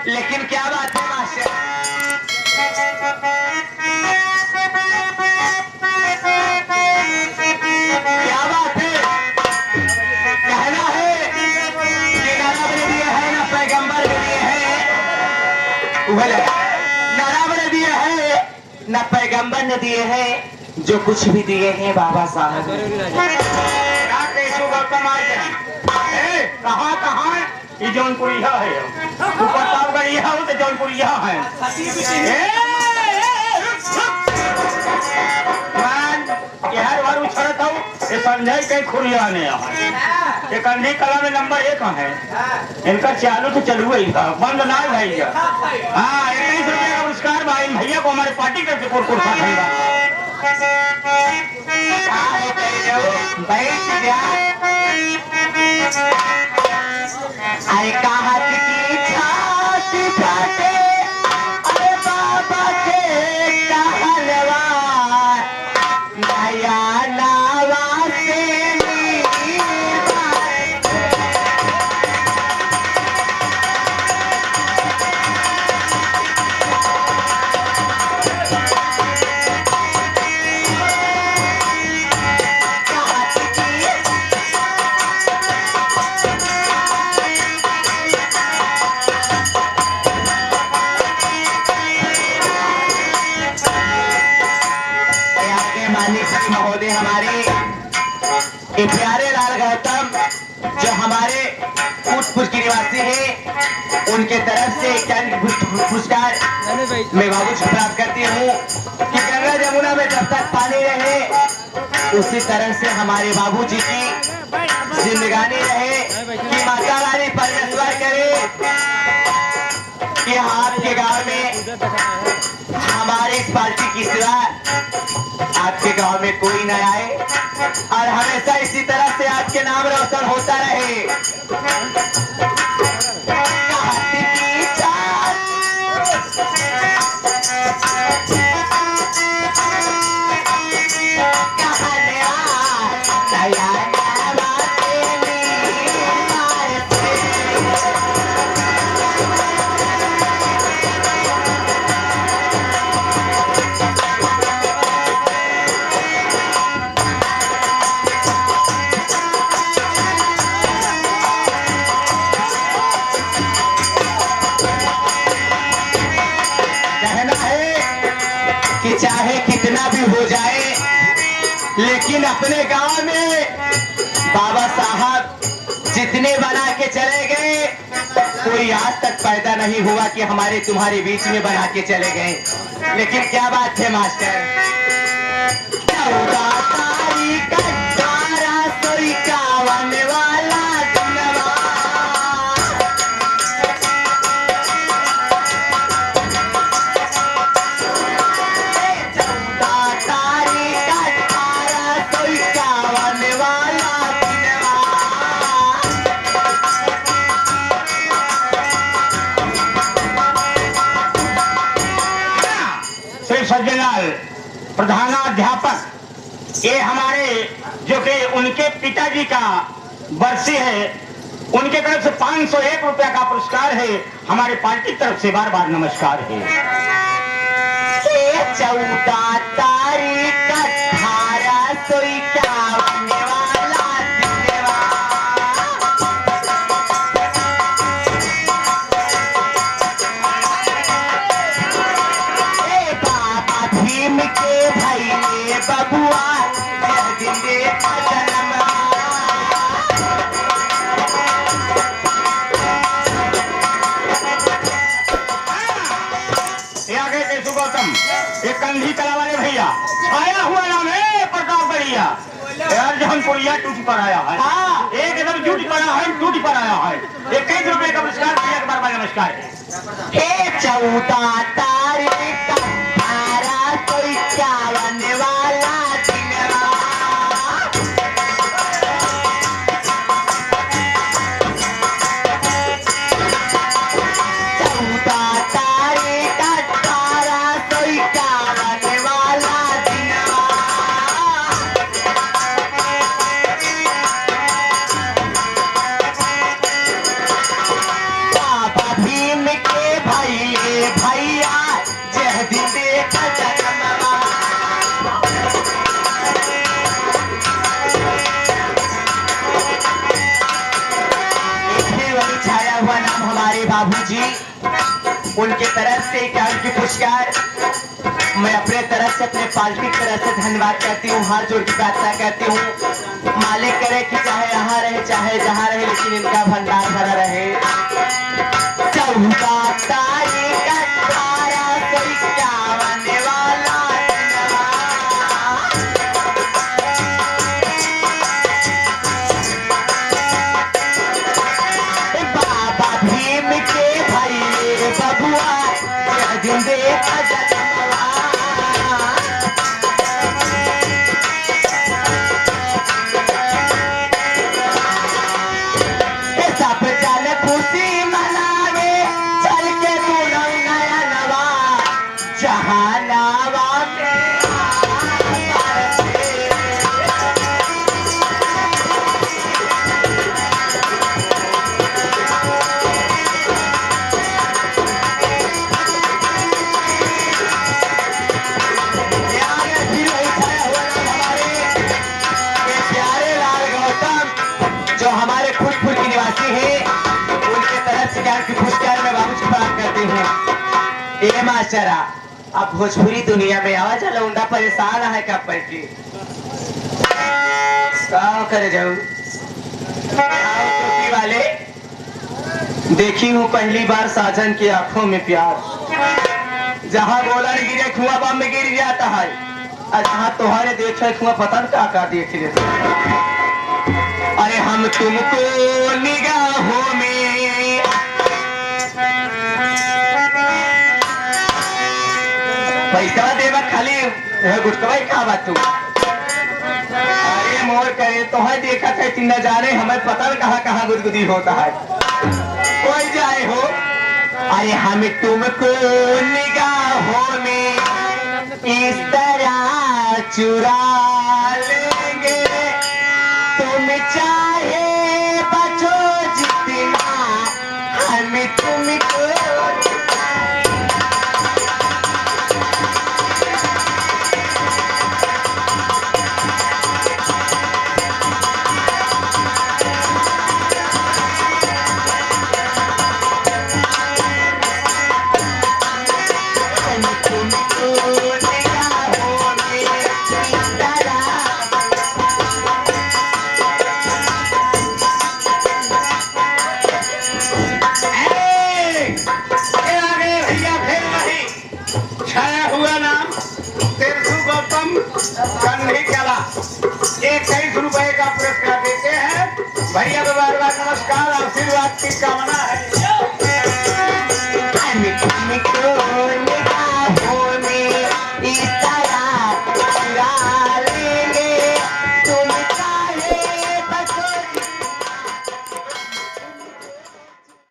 लेकिन क्या बात है मास्टर, क्या बात है, कहना है कि ना रब ने दिए है ना पैगंबर ने दिए है, ना रब ने दिए है ना पैगंबर ने दिए हैं, जो कुछ भी दिए हैं बाबा साहब कहाँ कहाँ ये जौनपुर यह है, तू प्रतापगढ़ यह हो तो जौनपुर यह है। ये संजय के खुरिया ने ये कंधी कला में नंबर 1 है, इनका चालू तो चलू इनका बंद ना भैया। हाँ 21 रुपये का पुरस्कार भाई भैया को हमारे पार्टी का कुर्ता खरीदा। अरे कहा की छाती फाटे, अरे बाबा के कहलवा नया नावा से महोदय हमारे प्यारे लाल गौतम जो हमारे कूटपुर के निवासी हैं, उनके तरफ से पुरस्कार मैं बाबू जी प्राप्त करती हूँ कि गंगा जमुना में जब तक पानी रहे उसी तरह से हमारे बाबू जी की जिंदगानी रहे, कि माता रानी परमेश्वर करे कि आपके गांव में हमारे इस पार्टी की सिवा आपके गांव में कोई न आए और हमेशा इसी तरह से आपके नाम रोशन होता रहे। चाहे कितना भी हो जाए लेकिन अपने गांव में बाबा साहब जितने बना के चले गए कोई आज तक पैदा नहीं हुआ कि हमारे तुम्हारे बीच में बना के चले गए। लेकिन क्या बात है मास्टर, 14 तारीख 1851 वाला सज्जनलाल प्रधानाध्यापक, ये हमारे जो कि उनके पिताजी का बरसी है, उनके तरफ से 501 रुपया का पुरस्कार है, हमारे पार्टी तरफ से बार बार नमस्कार है। 14 तारीख 1851 वाला के भाई ने बबुआ जन्म गौतम, एक कंधी कला वाले भैया छाया हुआ नाम है प्रतापगढ़िया यार, जौनपुरिया टूटी पर आया है। हाँ एकदम जूटी पर आया है, टूटी पर आया है। 21 रुपये का पुरस्कार दिया, एक बार नमस्कार है। 14 तारीख 1851 वाला के हमारे बाबूजी, उनके तरफ से इक्यावन की पुरस्कार। मैं अपने तरफ से, अपने पार्टी की तरफ से धन्यवाद कहती हूँ, हाथ जोड़ के प्रार्थना कहती हूँ मालिक करे कि चाहे यहाँ रहे चाहे जहाँ रहे, लेकिन इनका भंडार भरा रहे। 14 तारीख 1851 वाला बाबा भीम के भाई बबुआ जिंदे ए मास्टरा, अब भोजपुरी दुनिया में आवाज लौंडा परेशान है का पैकी करे जाऊ टोपी वाले। देखी हूँ पहली बार साजन की आंखों में प्यार, जहाँ बोला गिरे कुआं बम में गिर जाता है, और जहाँ तुम्हारे देखे कुआं पता न का देख लेते। अरे हम तुमको निगाहों में पैसा देवा खाली गुटकवाई खा बात तू। अरे मोर करे तो है देखा थे न जाने हमें पता न कहाँ गुदगुदी होता है। कोई जाए हो, अरे हम तुमको निगाहों में इस तरह चुरा लेंगे, तुम चाहे बचो जितना हम तुमको। ₹21 का पुरस्कार देते हैं भैया। बार बार नमस्कार, आशीर्वाद की कामना है।